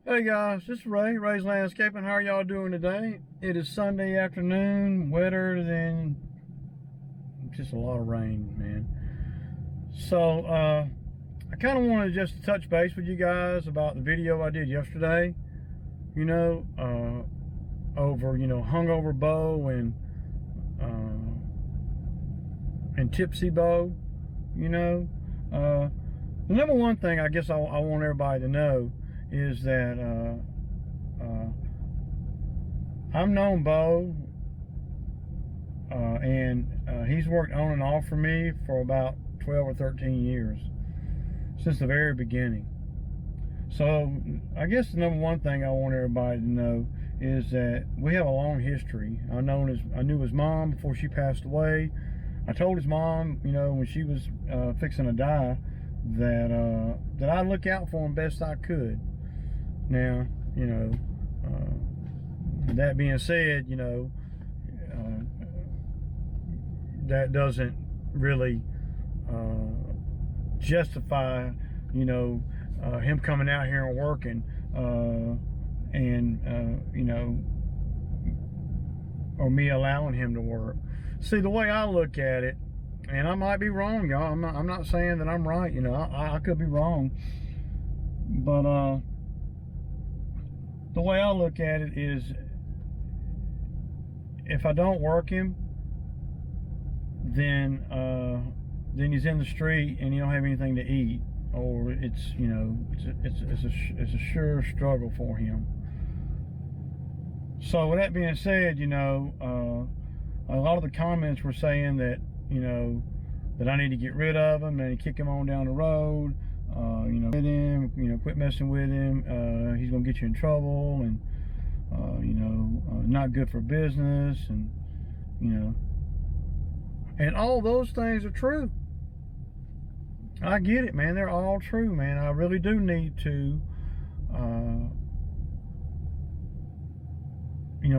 Hey guys, this is Ray's Landscaping. How are y'all doing today? It is Sunday afternoon, wetter than just a lot of rain, man. So I kind of wanted just to touch base with you guys about the video I did yesterday. Over hungover Bo and tipsy Bo. The number one thing I guess I want everybody to know is that I've known Bo, and he's worked on and off for me for about 12 or 13 years, since the very beginning. So I guess the number one thing I want everybody to know is that we have a long history. I knew his mom before she passed away. I told his mom, when she was fixing to die, that I'd look out for him best I could. Now, that being said, that doesn't really justify, him coming out here and working, or me allowing him to work. See, the way I look at it, and I might be wrong, y'all. I'm not saying that I'm right. I could be wrong, but the way I look at it is, if I don't work him, then he's in the street and he don't have anything to eat, or it's a sure struggle for him. So with that being said, a lot of the comments were saying that that I need to get rid of him and kick him on down the road. With him, quit messing with him. He's gonna get you in trouble, and not good for business, and and all those things are true. I get it, man. They're all true, man. I really do need to,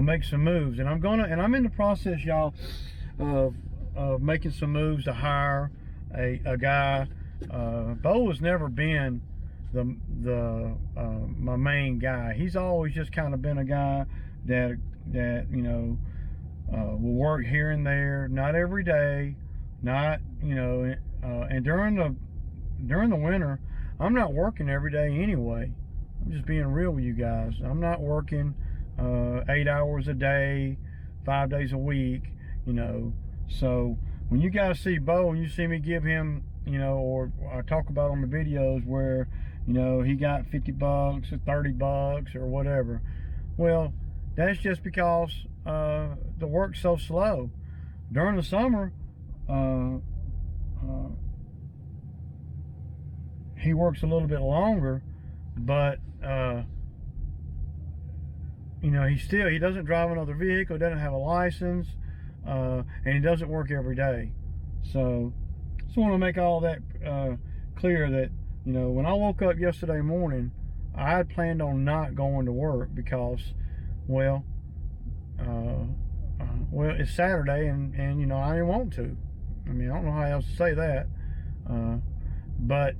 make some moves, and I'm in the process, y'all, of making some moves to hire a guy. Bo has never been my main guy. He's always just kind of been a guy that will work here and there, not every day, not and during the winter, I'm not working every day anyway. I'm just being real with you guys. I'm not working 8 hours a day, 5 days a week. So when you guys see Bo and you see me give him, or I talk about on the videos where, he got $50 or $30 or whatever. Well, that's just because the work's so slow. During the summer, he works a little bit longer, but he doesn't drive another vehicle, doesn't have a license, and he doesn't work every day. So just want to make all that clear, that when I woke up yesterday morning, I had planned on not going to work because, well, it's Saturday, and I didn't want to. I mean, I don't know how else to say that. But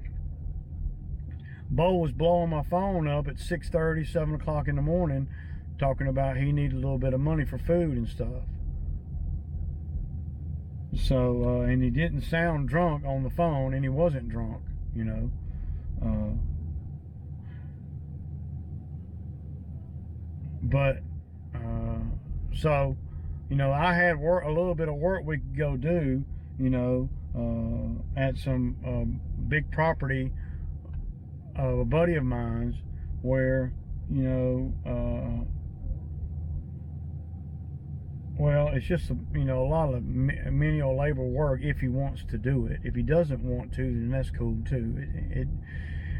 Bo was blowing my phone up at 6:30, 7 o'clock in the morning, talking about he needed a little bit of money for food and stuff. So, and he didn't sound drunk on the phone, and he wasn't drunk, But, so, I had a little bit of work we could go do, at some big property of a buddy of mine's, where, well, it's just a lot of menial labor work if he wants to do it. If he doesn't want to, then that's cool too.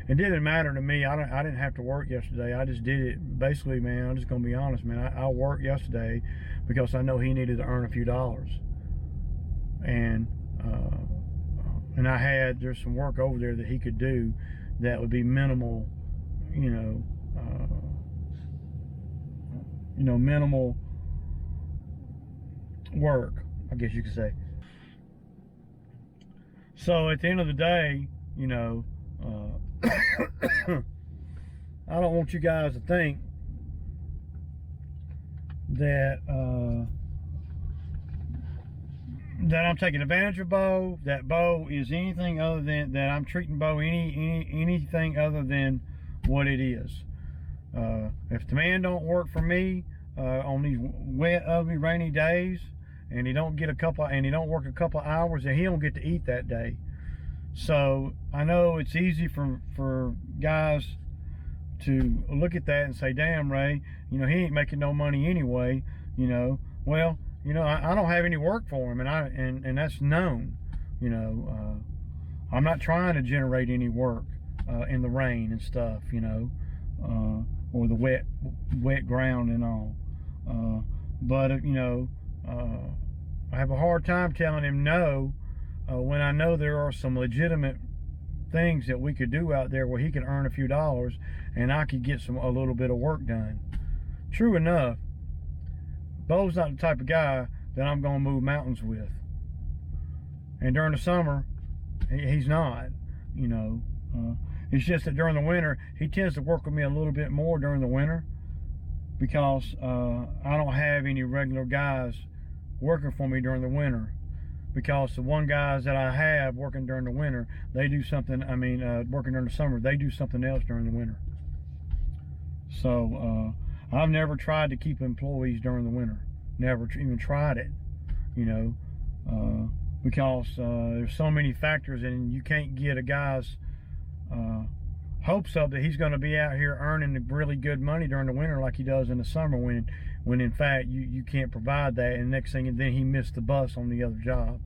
It didn't matter to me. I didn't have to work yesterday. I just did it. Basically, man, I'm just gonna be honest, man. I worked yesterday because I know he needed to earn a few dollars, and there's some work over there that he could do that would be minimal, minimal work, I guess you could say. So at the end of the day, I don't want you guys to think that that I'm taking advantage of Bo, that Bo is anything other than, that I'm treating Bo anything other than what it is. If the man don't work for me on these wet, ugly, rainy days, and he don't work a couple hours, then he don't get to eat that day. So I know it's easy for guys to look at that and say, damn, Ray, you know, he ain't making no money anyway, you know. Well, you know, I don't have any work for him, and that's known. You know, I'm not trying to generate any work in the rain and stuff, you know, or the wet ground and all. But you know, I have a hard time telling him no when I know there are some legitimate things that we could do out there where he could earn a few dollars and I could get a little bit of work done. True enough, Bo's not the type of guy that I'm going to move mountains with. And during the summer, he's not, you know. It's just that during the winter, he tends to work with me a little bit more during the winter because I don't have any regular guys working for me during the winter. Because the one guys that I have working during the winter, they do something, working during the summer, they do something else during the winter. So I've never tried to keep employees during the winter. Never even tried it, you know, because there's so many factors, and you can't get a guy's hopes up that he's going to be out here earning really good money during the winter like he does in the summer, when in fact you can't provide that, and next thing, and then he missed the bus on the other job,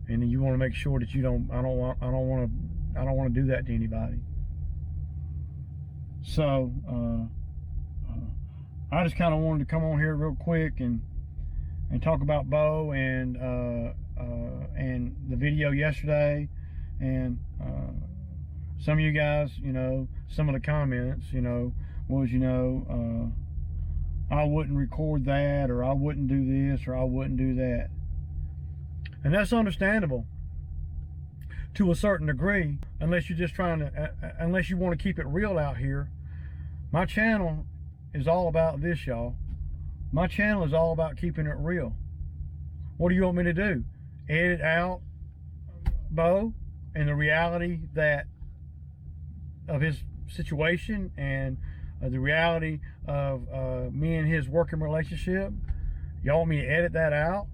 and then you want to make sure that you don't. I don't want to do that to anybody. So I just kind of wanted to come on here real quick and talk about Bo and the video yesterday, and some of you guys, you know, some of the comments, you know, was, you know, I wouldn't record that, or I wouldn't do this, or I wouldn't do that. And that's understandable to a certain degree, unless you're just trying to, unless you want to keep it real out here. My channel is all about this, y'all. My channel is all about keeping it real. What do you want me to do? Edit out Bo and the reality of his situation, and the reality of me and his working relationship? Y'all want me to edit that out?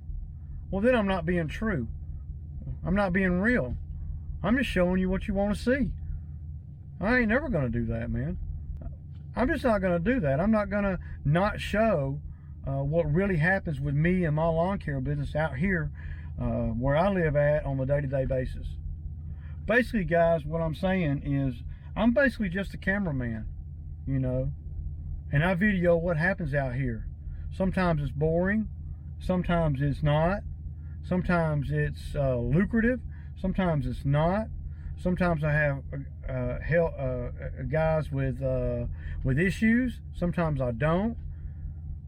Well, then I'm not being true. I'm not being real. I'm just showing you what you want to see. I ain't never going to do that, man. I'm just not going to do that. I'm not going to not show what really happens with me and my lawn care business out here where I live at on a day-to-day basis. Basically, guys, what I'm saying is I'm basically just a cameraman, you know, and I video what happens out here. Sometimes it's boring, sometimes it's not, sometimes it's lucrative, sometimes it's not. Sometimes I have guys with issues, sometimes I don't.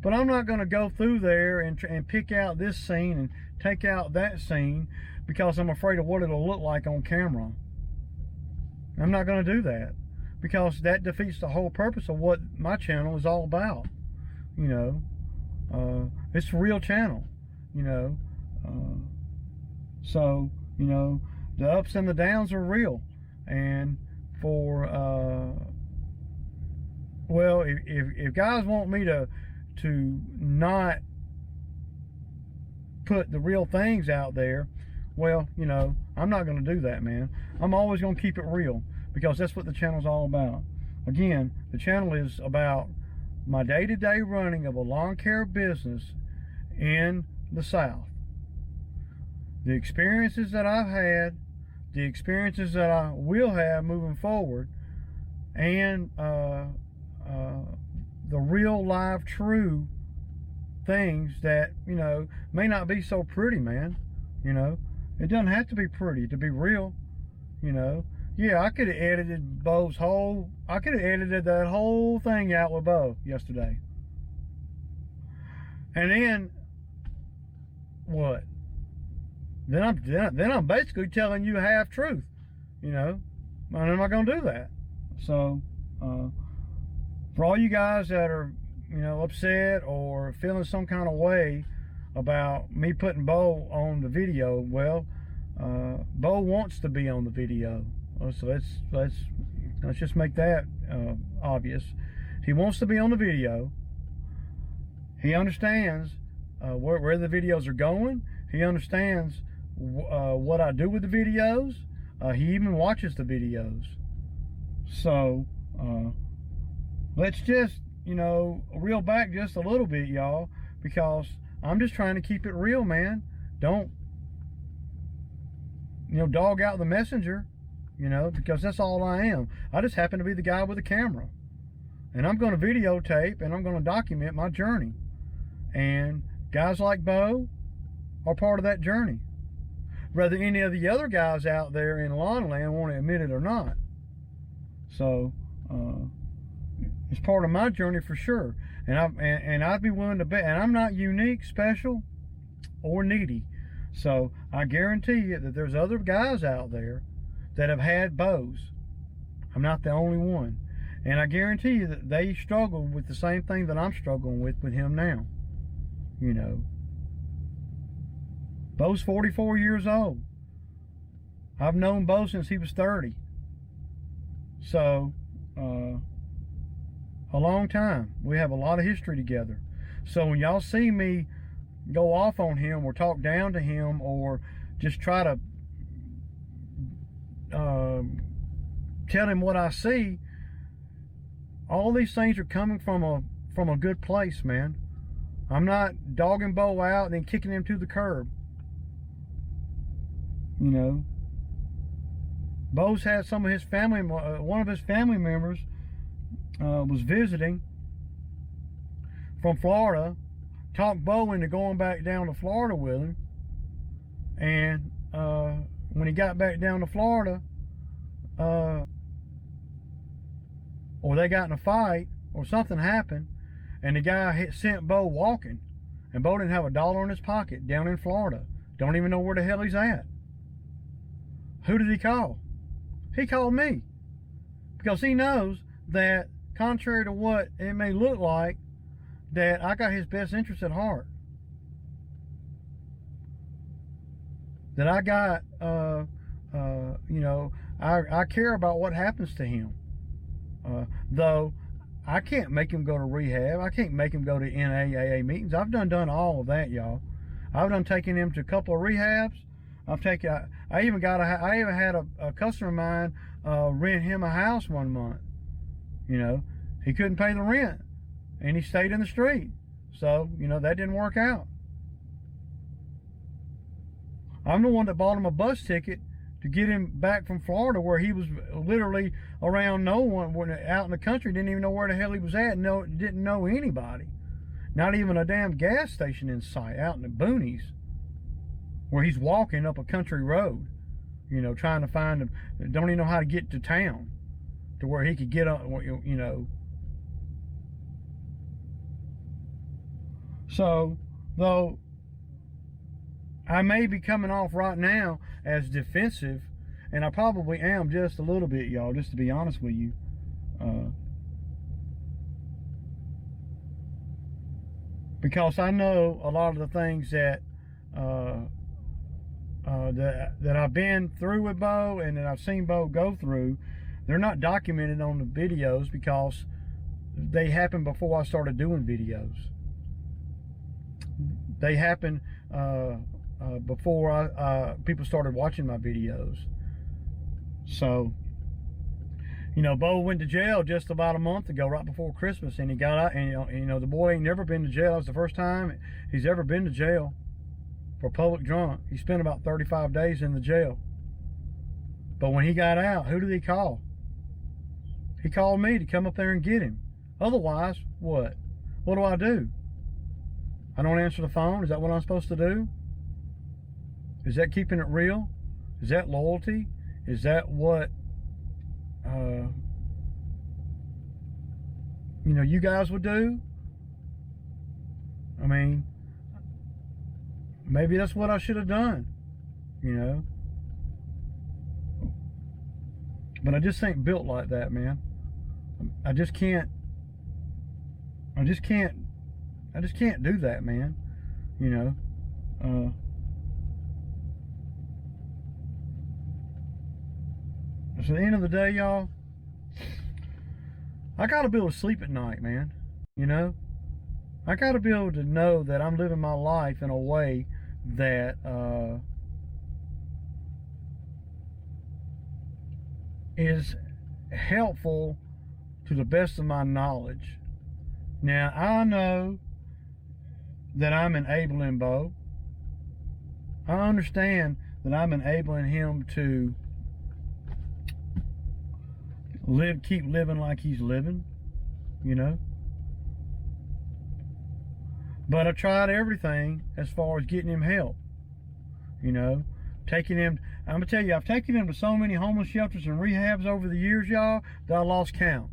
But I'm not going to go through there and pick out this scene and take out that scene because I'm afraid of what it'll look like on camera. I'm not going to do that, because that defeats the whole purpose of what my channel is all about. You know, it's a real channel, you know. So, you know, the ups and the downs are real. And for, well, if guys want me to not put the real things out there, well, you know, I'm not going to do that, man. I'm always going to keep it real, because that's what the channel's all about. Again, the channel is about my day-to-day running of a lawn care business in the South. The experiences that I've had, the experiences that I will have moving forward, and the real, live, true things that, you know, may not be so pretty, man. You know, it doesn't have to be pretty to be real, you know. Yeah, I could have edited I could have edited that whole thing out with Bo yesterday. And then, what? Then I'm basically telling you half truth, you know. And I'm not going to do that. So, For all you guys that are, you know, upset or feeling some kind of way about me putting Bo on the video, well, Bo wants to be on the video. So let's just make that obvious. He wants to be on the video. He understands where the videos are going. He understands what I do with the videos. He even watches the videos. So let's just, you know, reel back just a little bit, y'all, because I'm just trying to keep it real, man. Don't, you know, dog out the messenger, you know, because that's all I am. I just happen to be the guy with the camera. And I'm going to videotape and I'm going to document my journey. And guys like Bo are part of that journey. Whether any of the other guys out there in lawn land want to admit it or not. So, it's part of my journey for sure. And I'd be willing to bet, and I'm not unique, special, or needy. So I guarantee you that there's other guys out there that have had bows. I'm not the only one. And I guarantee you that they struggle with the same thing that I'm struggling with him now. You know. Bo's 44 years old. I've known Bo since he was 30. So, a long time. We have a lot of history together. So when y'all see me go off on him or talk down to him or just try to tell him what I see, all these things are coming from a good place, man. I'm not dogging Bo out and then kicking him to the curb. You know, Bo's had some of his family, one of his family members was visiting from Florida, talked Bo into going back down to Florida with him. And when he got back down to Florida, or they got in a fight or something happened, and the guy sent Bo walking, and Bo didn't have $1 in his pocket down in Florida. Don't even know where the hell he's at. Who did he call? He called me, because he knows that, contrary to what it may look like, that I got his best interest at heart. That I got, you know, I care about what happens to him. Though I can't make him go to rehab. I can't make him go to NAAA meetings. I've done all of that, y'all. I've done taking him to a couple of rehabs. I even had a customer of mine rent him a house one month. You know, he couldn't pay the rent, and he stayed in the street. So, you know, that didn't work out. I'm the one that bought him a bus ticket to get him back from Florida, where he was literally around no one, out in the country, didn't even know where the hell he was at, didn't know anybody. Not even a damn gas station in sight, out in the boonies, where he's walking up a country road, you know, trying to find him. Don't even know how to get to town to where he could get up, you know. So, though I may be coming off right now as defensive, and I probably am just a little bit, y'all, just to be honest with you. Because I know a lot of the things that that I've been through with Bo, and that I've seen Bo go through, they're not documented on the videos because they happened before I started doing videos. They happened before people started watching my videos. So, you know, Bo went to jail just about a month ago, right before Christmas, and he got out. And you know, the boy ain't never been to jail. That was the first time he's ever been to jail for public drunk. He spent about 35 days in the jail. But when he got out, who did he call? He called me to come up there and get him. Otherwise, what? What do I do? I don't answer the phone? Is that what I'm supposed to do? Is that keeping it real? Is that loyalty? Is that what, you know, you guys would do? I mean, maybe that's what I should have done, you know? But I just ain't built like that, man. I just can't I just can't do that, man. You know, so at the end of the day, y'all, I gotta be able to sleep at night, man. You know, I gotta be able to know that I'm living my life in a way that is helpful to the best of my knowledge. Now, I know that I'm enabling Bo. I understand that I'm enabling him to keep living like he's living, you know. But I tried everything as far as getting him help, you know. Taking him, I'm gonna tell you, I've taken him to so many homeless shelters and rehabs over the years, y'all, that I lost count.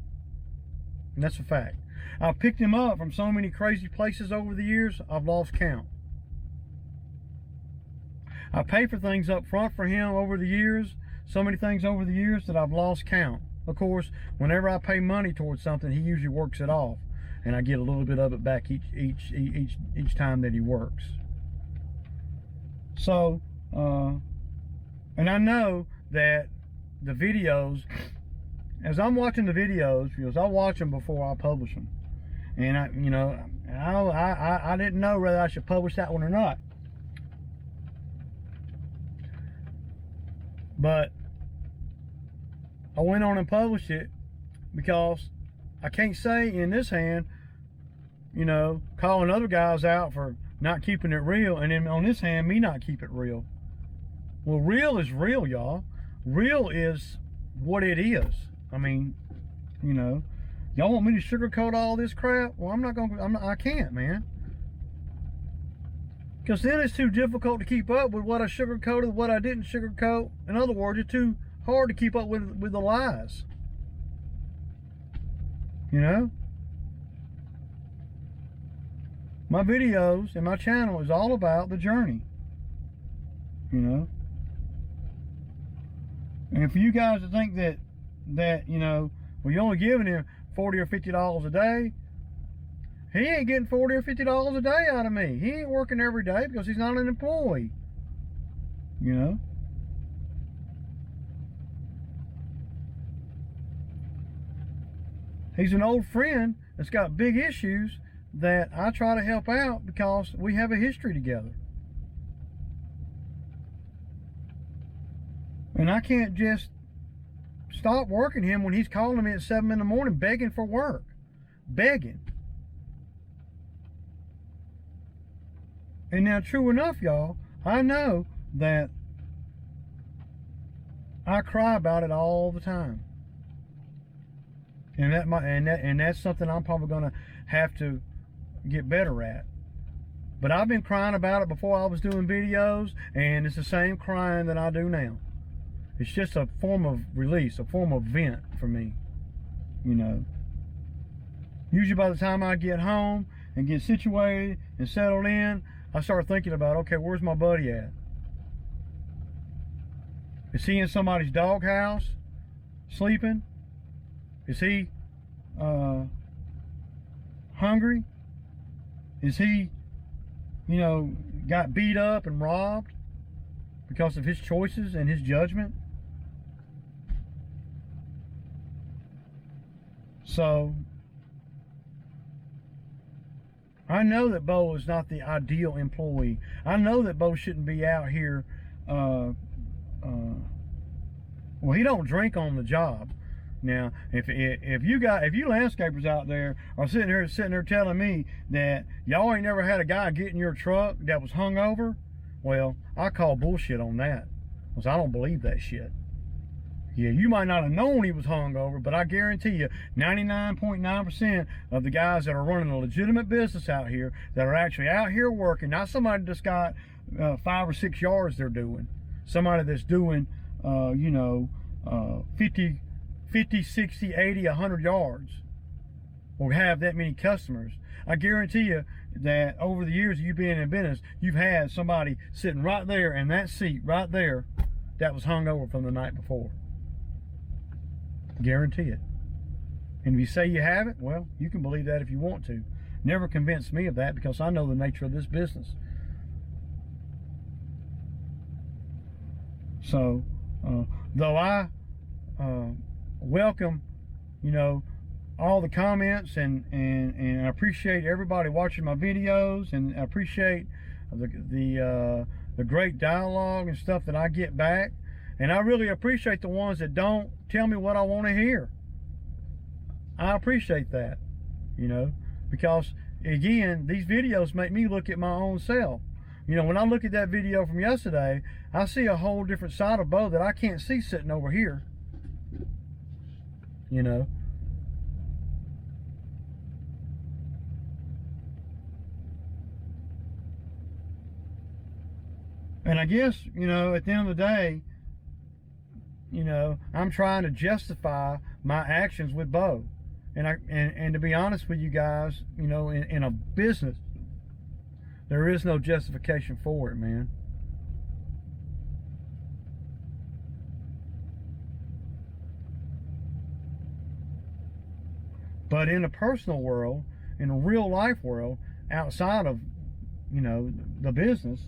And that's a fact. I've picked him up from so many crazy places over the years, I've lost count. I paid for things up front for him over the years, so many things over the years that I've lost count. Of course, whenever I pay money towards something, he usually works it off, and I get a little bit of it back each time that he works. So, and I know that the videos, as I'm watching the videos, because I watch them before I publish them, and I didn't know whether I should publish that one or not, but I went on and published it because I can't say in this hand, you know, calling other guys out for not keeping it real, and then on this hand, me not keep it real. Well, real is real, y'all. Real is what it is. I mean, you know, y'all want me to sugarcoat all this crap? Well, I can't, man. Because then it's too difficult to keep up with what I sugarcoated, what I didn't sugarcoat. In other words, it's too hard to keep up with the lies. You know? My videos and my channel is all about the journey. You know? And for you guys to think that you know, well, you're only giving him $40 or $50 a day, he ain't getting $40 or $50 a day out of me. He ain't working every day because he's not an employee. You know? He's an old friend that's got big issues that I try to help out because we have a history together. And I can't just stop working him when he's calling me at 7 in the morning begging for work. Begging. And now, true enough, y'all, I know that I cry about it all the time. And that's something I'm probably gonna have to get better at. But I've been crying about it before I was doing videos, and it's the same crying that I do now. It's just a form of release, a form of vent for me, you know. Usually by the time I get home and get situated and settled in, I start thinking about, okay, where's my buddy at? Is he in somebody's doghouse sleeping? Is he hungry? Is he, you know, got beat up and robbed because of his choices and his judgment? So, I know that Bo is not the ideal employee. I know that Bo shouldn't be out here, well, he don't drink on the job. Now, if you landscapers out there are sitting there telling me that y'all ain't never had a guy get in your truck that was hungover, well, I call bullshit on that, because I don't believe that shit. Yeah, you might not have known he was hungover, but I guarantee you 99.9% of the guys that are running a legitimate business out here, that are actually out here working, not somebody that's got 5 or 6 yards they're doing, somebody that's doing, you know, 50, 60, 80, 100 yards, or have that many customers. I guarantee you that over the years of you being in business, you've had somebody sitting right there in that seat right there that was hungover from the night before. Guarantee it. And if you say you haven't, well, you can believe that if you want to. Never convince me of that, because I know the nature of this business. So, though I welcome, you know, all the comments, and I appreciate everybody watching my videos, and I appreciate the great dialogue and stuff that I get back, and I really appreciate the ones that don't tell me what I want to hear. I appreciate that, you know, because again, these videos make me look at my own self. You know, when I look at that video from yesterday, I see a whole different side of Bo that I can't see sitting over here. You know. And I guess, you know, at the end of the day, you know, I'm trying to justify my actions with Bo. And to be honest with you guys, you know, in a business, there is no justification for it, man. But in the personal world, in a real life world, outside of, you know, the business,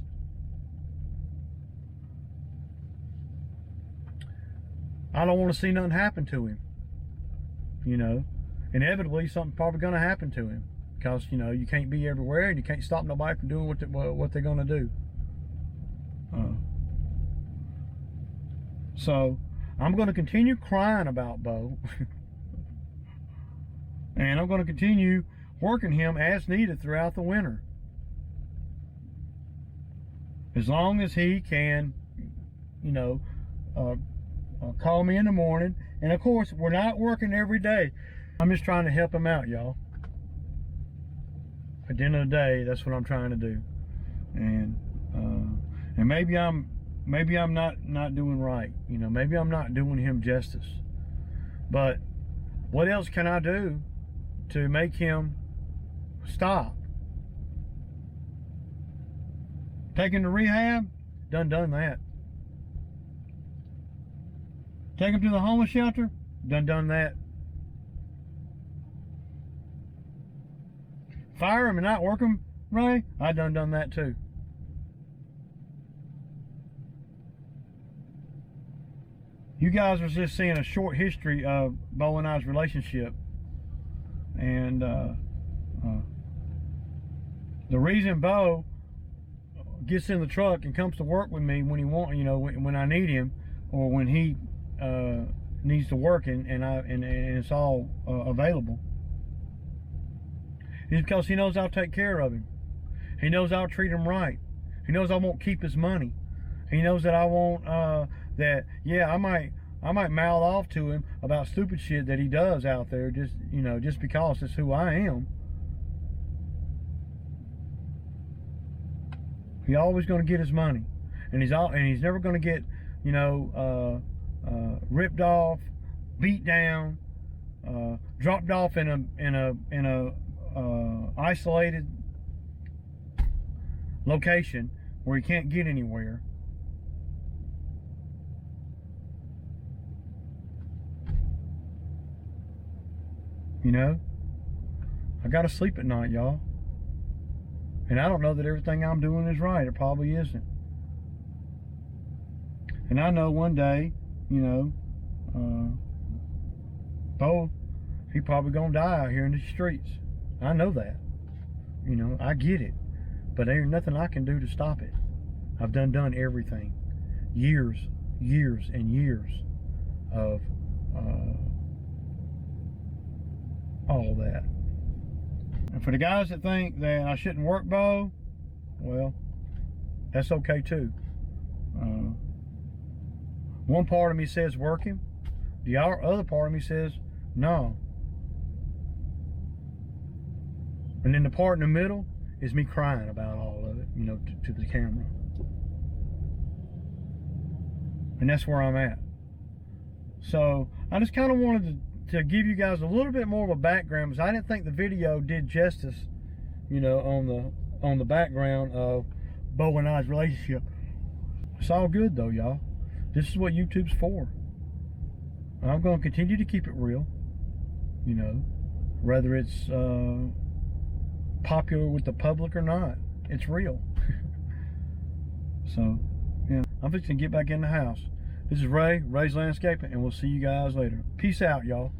I don't want to see nothing happen to him. You know, inevitably something's probably going to happen to him, because, you know, you can't be everywhere, and you can't stop nobody from doing what they're going to do. So I'm going to continue crying about Bo. And I'm going to continue working him as needed throughout the winter, as long as he can, you know, call me in the morning. And of course, we're not working every day. I'm just trying to help him out, y'all. At the end of the day, that's what I'm trying to do. And maybe I'm not doing right. You know, maybe I'm not doing him justice. But what else can I do to make him stop? Take him to rehab? Done that. Take him to the homeless shelter? Done that. Fire him and not work him, Ray? I done that too. You guys was just seeing a short history of Bo and I's relationship. And the reason Bo gets in the truck and comes to work with me when he want, you know, when I need him, or when he needs to work, and it's all available, is because he knows I'll take care of him. He knows I'll treat him right. He knows I won't keep his money. He knows that I won't that, yeah, I might mouth off to him about stupid shit that he does out there, just, you know, just because it's who I am. He's always going to get his money, and he's never going to get, you know, ripped off, beat down, dropped off in a isolated location where he can't get anywhere. You know, I gotta sleep at night, y'all. And I don't know that everything I'm doing is right. It probably isn't. And I know one day, you know, Bo, he probably gonna die out here in the streets. I know that. You know, I get it. But there ain't nothing I can do to stop it. I've done everything. Years and years of all that. And for the guys that think that I shouldn't work Bo, well, that's okay too. One part of me says work him. The other part of me says no. And then the part in the middle is me crying about all of it, you know, to the camera. And that's where I'm at. So I just kind of wanted to give you guys a little bit more of a background, because I didn't think the video did justice, you know, on the background of Bo and I's relationship. It's all good though, y'all. This is what YouTube's for. I'm going to continue to keep it real. you know, whether it's popular with the public or not. It's real. So, yeah, I'm fixing to get back in the house. This is Ray's Landscaping, and we'll see you guys later. Peace out, y'all.